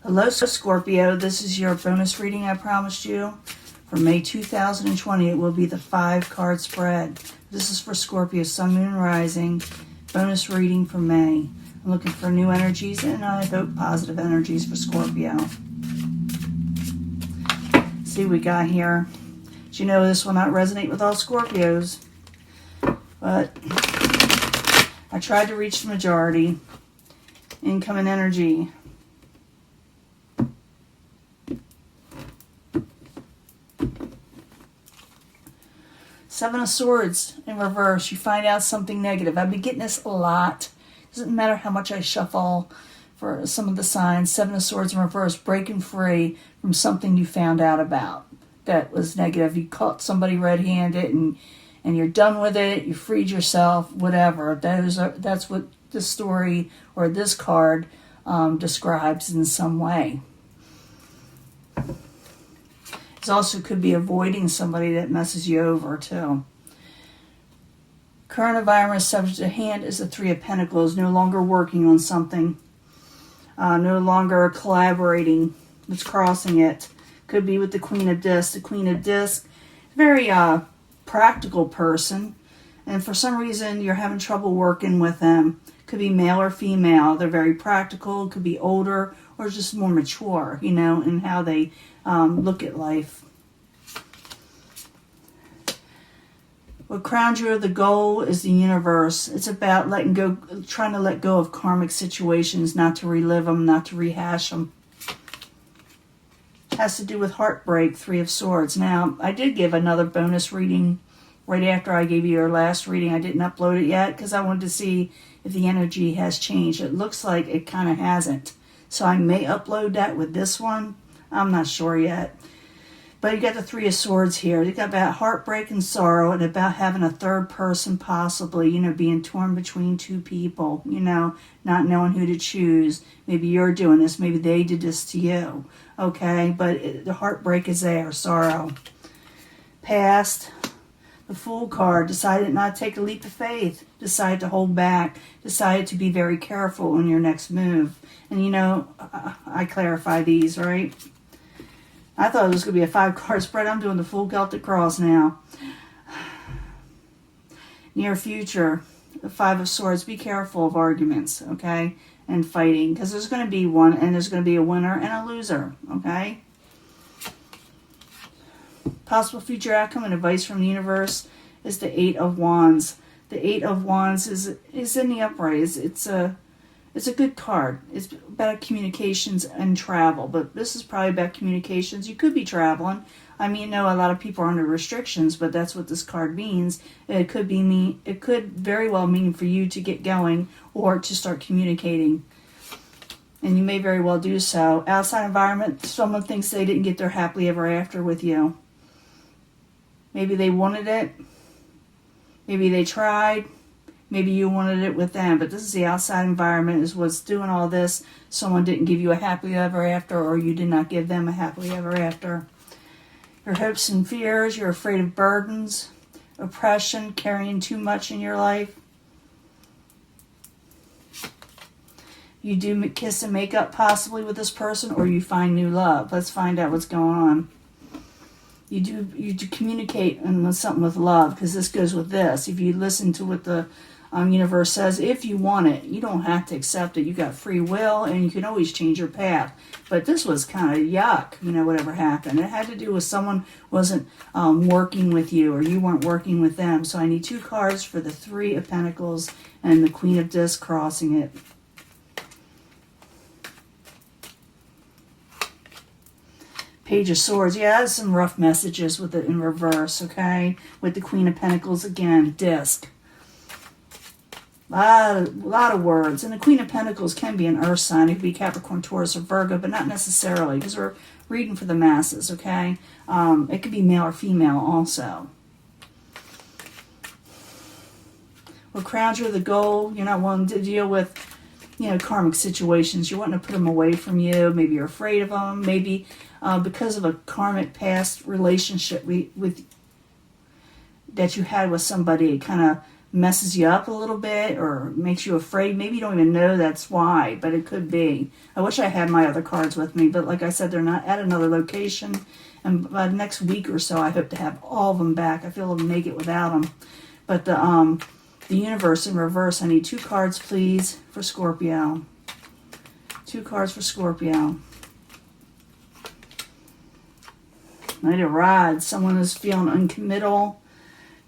Hello, Scorpio. This is your bonus reading I promised you. For May 2020, it will be the 5-card spread. This is for Scorpio, Sun, Moon, Rising. Bonus reading for May. I'm looking for new energies and I hope positive energies for Scorpio. See what we got here. As you know, this will not resonate with all Scorpios. But I tried to reach the majority. Incoming energy. Seven of Swords in reverse. You find out something negative. I've been getting this a lot. Doesn't matter how much I shuffle for some of the signs. Seven of Swords in reverse. Breaking free from something you found out about that was negative. You caught somebody red-handed and you're done with it. You freed yourself. Whatever. That's what this story or this card describes in some way. It also could be avoiding somebody that messes you over too. Current environment subject to hand is the Three of Pentacles. No longer working on something. No longer collaborating. It's crossing it. Could be with the Queen of Discs. The Queen of Discs, very practical person. And for some reason you're having trouble working with them. Could be male or female. They're very practical. Could be older or just more mature, you know, in how they look at life. What crowns you the goal is the universe. It's about letting go, trying to let go of karmic situations, not to relive them, not to rehash them. It has to do with heartbreak, Three of Swords. Now, I did give another bonus reading right after I gave you your last reading. I didn't upload it yet because I wanted to see if the energy has changed. It looks like it kind of hasn't. So I may upload that with this one. I'm not sure yet. But you got the Three of Swords here. You got about heartbreak and sorrow and about having a third person possibly, you know, being torn between two people, you know, not knowing who to choose. Maybe you're doing this. Maybe they did this to you. Okay? But the heartbreak is there. Sorrow. Past. The Fool card. Decided not to take a leap of faith. Decided to hold back. Decided to be very careful on your next move. And you know, I clarify these, right? I thought it was going to be a 5-card spread. I'm doing the full Celtic Cross now. Near future, the 5 of Swords. Be careful of arguments, okay? And fighting. Because there's going to be one, and there's going to be a winner and a loser, okay? Possible future outcome and advice from the universe is the 8 of Wands. The 8 of Wands is in the upright. It's a good card. It's about communications and travel, but this is probably about communications. You could be traveling. I mean, no, a lot of people are under restrictions, but that's what this card means. It could very well mean for you to get going or to start communicating. And you may very well do so. Outside environment, someone thinks they didn't get their happily ever after with you. Maybe they wanted it. Maybe they tried. Maybe you wanted it with them, but this is the outside environment is what's doing all this. Someone didn't give you a happily ever after, or you did not give them a happily ever after. Your hopes and fears, you're afraid of burdens, oppression, carrying too much in your life. You do kiss and make up possibly with this person, or you find new love. Let's find out what's going on. You do communicate and something with love, because this goes with this. If you listen to what the universe says, if you want it, you don't have to accept it. You got free will, and you can always change your path. But this was kind of yuck, you know, whatever happened. It had to do with someone wasn't working with you, or you weren't working with them. So I need 2 cards for the 3 of Pentacles and the Queen of Discs crossing it. Page of Swords. Yeah, that's some rough messages with it in reverse, okay? With the Queen of Pentacles again, disc. A lot of words. And the Queen of Pentacles can be an earth sign. It could be Capricorn, Taurus, or Virgo, but not necessarily, because we're reading for the masses, okay? It could be male or female also. What crowns you the goal? You're not wanting to deal with, you know, karmic situations. You're wanting to put them away from you. Maybe you're afraid of them. Maybe because of a karmic past relationship with that you had with somebody, it kind of messes you up a little bit or makes you afraid. Maybe you don't even know that's why, but it could be. I wish I had my other cards with me, but like I said, they're not at another location. And by the next week or so, I hope to have all of them back. I feel I'll make it without them. But the universe in reverse, I need 2 cards, please, for Scorpio. 2 cards for Scorpio. Knight of Rods. Someone is feeling uncommittal.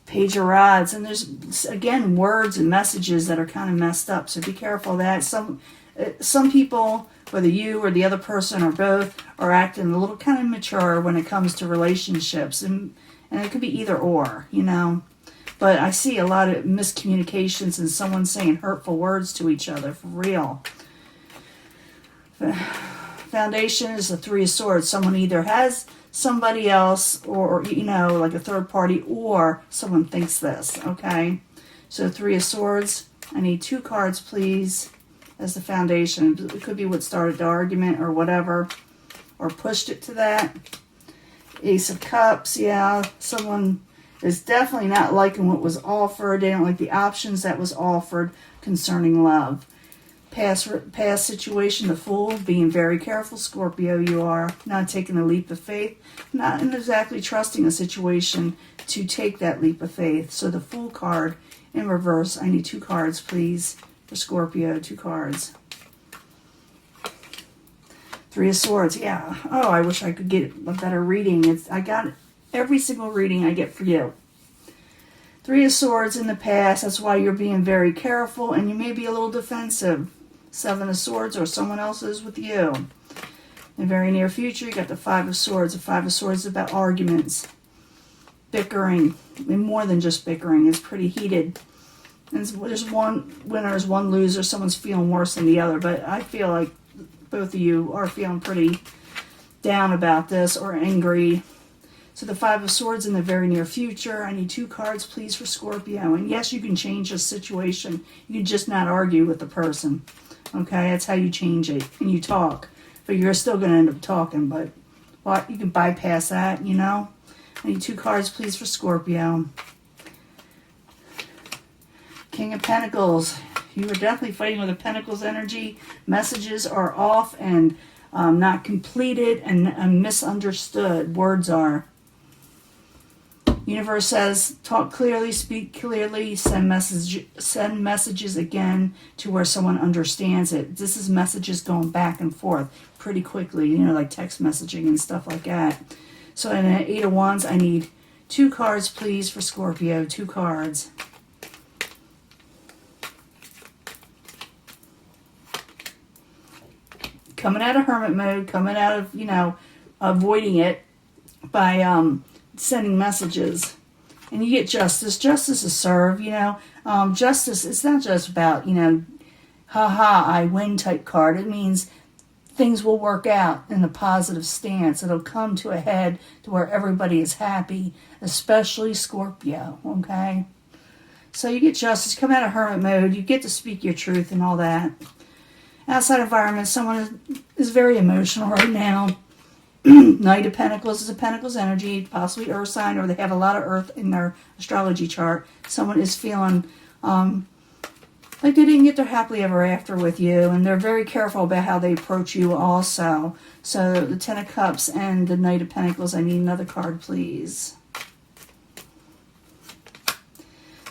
Page of Rods. And there's, again, words and messages that are kind of messed up. So be careful of that. Some people, whether you or the other person or both, are acting a little kind of immature when it comes to relationships. And it could be either or, you know. But I see a lot of miscommunications and someone saying hurtful words to each other, for real. Foundation is the 3 of Swords. Someone either has somebody else or, you know, like a third party, or someone thinks this, okay? So 3 of Swords. I need 2 cards, please, as the foundation. It could be what started the argument or whatever, or pushed it to that. Ace of Cups, yeah. Someone is definitely not liking what was offered. They don't like the options that was offered concerning love. Past situation, the Fool, being very careful, Scorpio, you are. Not taking a leap of faith, not exactly trusting a situation to take that leap of faith. So the Fool card in reverse, I need 2 cards, please, for Scorpio, 2 cards. 3 of Swords, yeah. Oh, I wish I could get a better reading. I got every single reading I get for you. 3 of Swords in the past, that's why you're being very careful, and you may be a little defensive. 7 of Swords, or someone else is with you. In the very near future, you got the 5 of Swords. The 5 of Swords is about arguments, bickering, and more than just bickering. It's pretty heated. And there's one winner, there's one loser. Someone's feeling worse than the other, but I feel like both of you are feeling pretty down about this or angry. So the 5 of Swords in the very near future. I need 2 cards, please, for Scorpio. And yes, you can change the situation. You can just not argue with the person. Okay, that's how you change it. And you talk. But you're still going to end up talking. But what, you can bypass that, you know. I need 2 cards, please, for Scorpio. King of Pentacles. You are definitely fighting with a Pentacles energy. Messages are off and not completed and misunderstood. Words are. Universe says, talk clearly, speak clearly, send messages again to where someone understands it. This is messages going back and forth pretty quickly, you know, like text messaging and stuff like that. So in an 8 of Wands, I need 2 cards, please, for Scorpio. 2 cards. Coming out of hermit mode, coming out of, you know, avoiding it by sending messages. And you get justice. Justice is served, you know. Justice, it's not just about, you know, haha, I win type card. It means things will work out in a positive stance. It'll come to a head to where everybody is happy, especially Scorpio, okay? So you get justice, come out of hermit mode, you get to speak your truth and all that. Outside environment, someone is very emotional right now. Knight of Pentacles is a Pentacles energy, possibly Earth sign, or they have a lot of Earth in their astrology chart. Someone is feeling like they didn't get their happily ever after with you, and they're very careful about how they approach you also. So the 10 of Cups and the Knight of Pentacles, I need another card, please.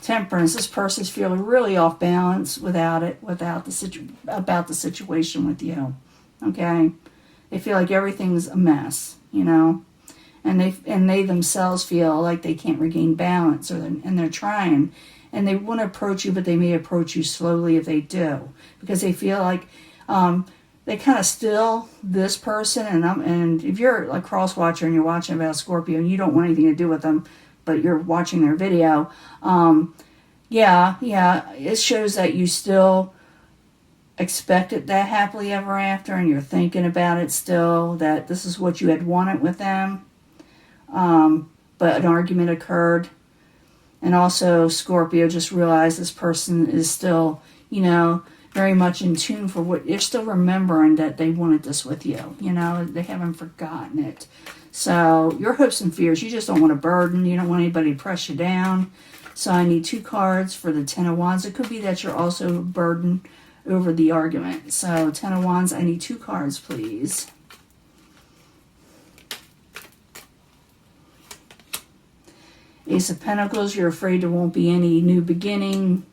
Temperance, this person's feeling really off balance about the situation with you. Okay? They feel like everything's a mess, you know, and they themselves feel like they can't regain balance, and they're trying, and they want to approach you, but they may approach you slowly if they do, because they feel like they kind of still this person, and if you're like cross watcher and you're watching about Scorpio and you don't want anything to do with them, but you're watching their video, yeah, it shows that you still expected that happily ever after, and you're thinking about it still, that this is what you had wanted with them, but an argument occurred, and also Scorpio just realized this person is still, you know, very much in tune for what you're still remembering, that they wanted this with you, you know, they haven't forgotten it. So your hopes and fears, you just don't want a burden, you don't want anybody to press you down. So I need 2 cards for the Ten of Wands. It could be that you're also burdened over the argument. So Ten of Wands, I need 2 cards, please. Ace of Pentacles, you're afraid there won't be any new beginning.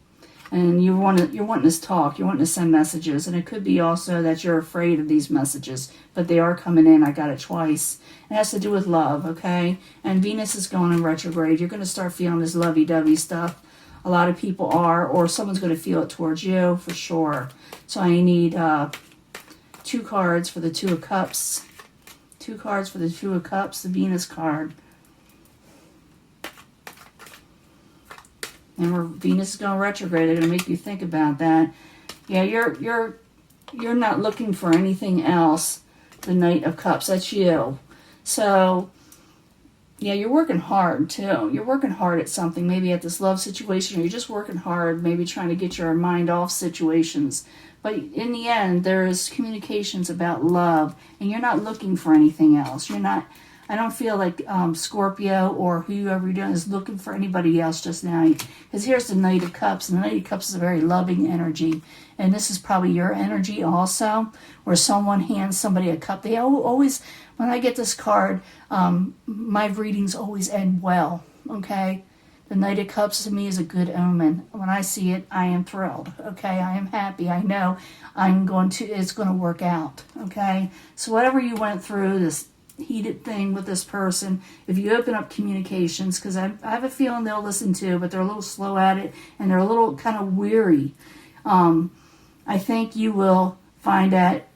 And you're wanting to talk, you're wanting to send messages. And it could be also that you're afraid of these messages, but they are coming in. I got it twice. It has to do with love, okay? And Venus is going in retrograde. You're going to start feeling this lovey-dovey stuff. A lot of people are, or someone's going to feel it towards you for sure. So I need 2 cards for the Two of Cups. 2 cards for the Two of Cups, the Venus card. And Venus is going retrograde. They're going to make you think about that. Yeah, you're not looking for anything else. The Knight of Cups, that's you. So, yeah, you're working hard too. You're working hard at something, maybe at this love situation, or you're just working hard, maybe trying to get your mind off situations. But in the end, there's communications about love, and you're not looking for anything else. You're not. I don't feel like Scorpio or whoever you're doing is looking for anybody else just now. Because here's the Knight of Cups. And the Knight of Cups is a very loving energy. And this is probably your energy also, where someone hands somebody a cup. They always, when I get this card, my readings always end well, okay? The Knight of Cups to me is a good omen. When I see it, I am thrilled, okay? I am happy. I know it's going to work out, okay? So whatever you went through, this heated thing with this person, if you open up communications, because I have a feeling they'll listen to, but they're a little slow at it, and they're a little kind of weary. I think you will find that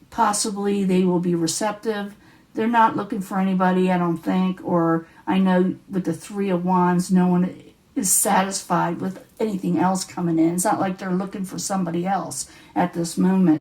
possibly they will be receptive. They're not looking for anybody, I don't think, or I know with the Three of Wands, no one is satisfied with anything else coming in. It's not like they're looking for somebody else at this moment.